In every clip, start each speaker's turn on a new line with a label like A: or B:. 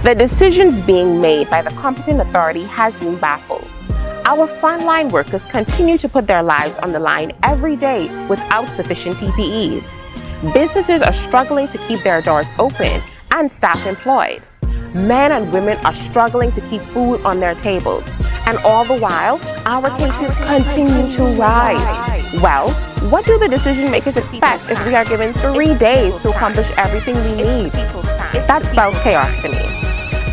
A: The decisions being made by the competent authority has me baffled. Our frontline workers continue to put their lives on the line every day without sufficient PPEs. Businesses are struggling to keep their doors open and staff employed. Men and women are struggling to keep food on their tables. And all the while, our cases continue to rise. Well, what do the decision makers expect if we are given 3 days to accomplish everything we need? That spells chaos to me.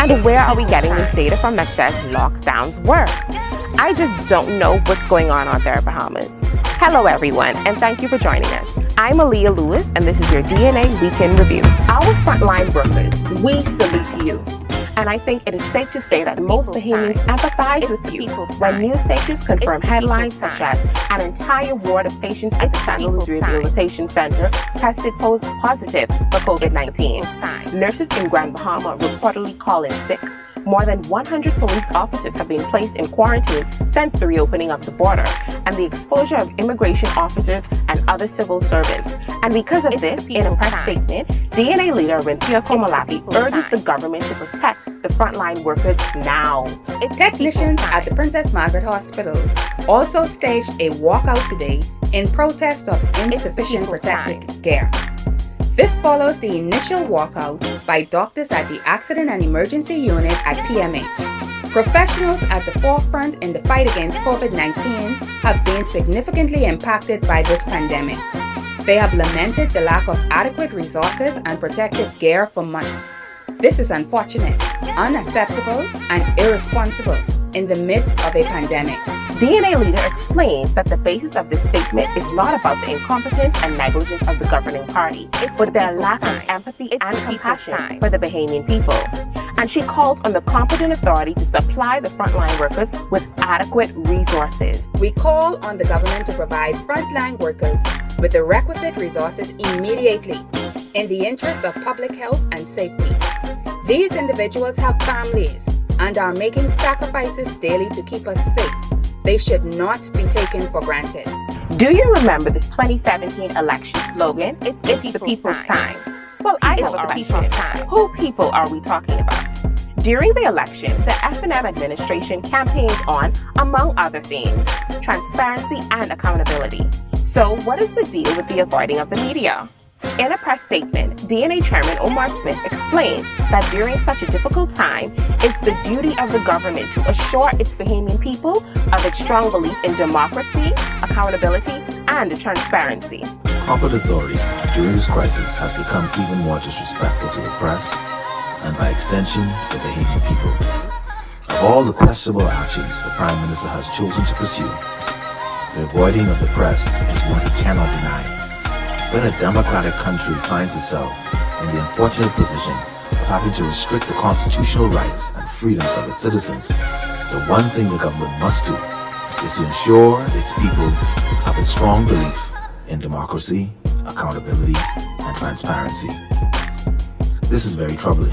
A: And where are we getting this data from that says lockdowns work? I just don't know what's going on out there in Bahamas. Hello everyone, and thank you for joining us. I'm Aaliyah Lewis, and this is your DNA Weekend Review. Our frontline workers, we salute to you. And I think it is safe to say that most Bahamians empathize with you when news stations confirm headlines such as an entire ward of patients at the San Luis Rehabilitation Center tested positive for COVID-19. Nurses in Grand Bahama reportedly call in sick. More than 100 police officers have been placed in quarantine since the reopening of the border and the exposure of immigration officers and other civil servants. And because of this, in a press statement, DNA leader Rintia Komalapi urges the government to protect the frontline workers now.
B: Technicians at the Princess Margaret Hospital also staged a walkout today in protest of insufficient protective gear. This follows the initial walkout by doctors at the Accident and Emergency Unit at PMH. Professionals at the forefront in the fight against COVID-19 have been significantly impacted by this pandemic. They have lamented the lack of adequate resources and protective gear for months. This is unfortunate, unacceptable, and irresponsible in the midst of a pandemic.
A: DNA leader explains that the basis of this statement is not about the incompetence and negligence of the governing party, but their lack of empathy and compassion for the Bahamian people. And she calls on the competent authority to supply the frontline workers with adequate resources.
B: We call on the government to provide frontline workers with the requisite resources immediately in the interest of public health and safety. These individuals have families and are making sacrifices daily to keep us safe. They should not be taken for granted.
A: Do you remember this 2017 election slogan? It's the people's time. Well, I have a question. Who people are we talking about? During the election, the F&M administration campaigned on, among other things, transparency and accountability. So what is the deal with the avoiding of the media? In a press statement, DNA Chairman Omar Smith explains that during such a difficult time, it's the duty of the government to assure its Bahamian people of its strong belief in democracy, accountability, and transparency.
C: Corporate authority during this crisis has become even more disrespectful to the press and, by extension, the Bahamian people. Of all the questionable actions the Prime Minister has chosen to pursue, the avoiding of the press is one he cannot deny. When a democratic country finds itself in the unfortunate position of having to restrict the constitutional rights and freedoms of its citizens, the one thing the government must do is to ensure its people have a strong belief in democracy, accountability, and transparency. This is very troubling.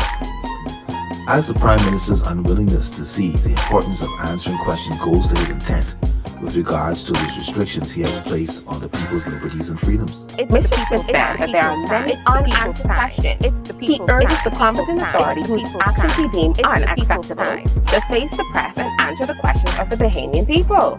C: As the Prime Minister's unwillingness to see the importance of answering questions goes to his intent with regards to these restrictions he has placed on the people's liberties and freedoms.
A: Mr. Smith says that there are many unanswered questions. He urges the competent authority whose actions he deemed unacceptable to face the press and answer the questions of the Bahamian people.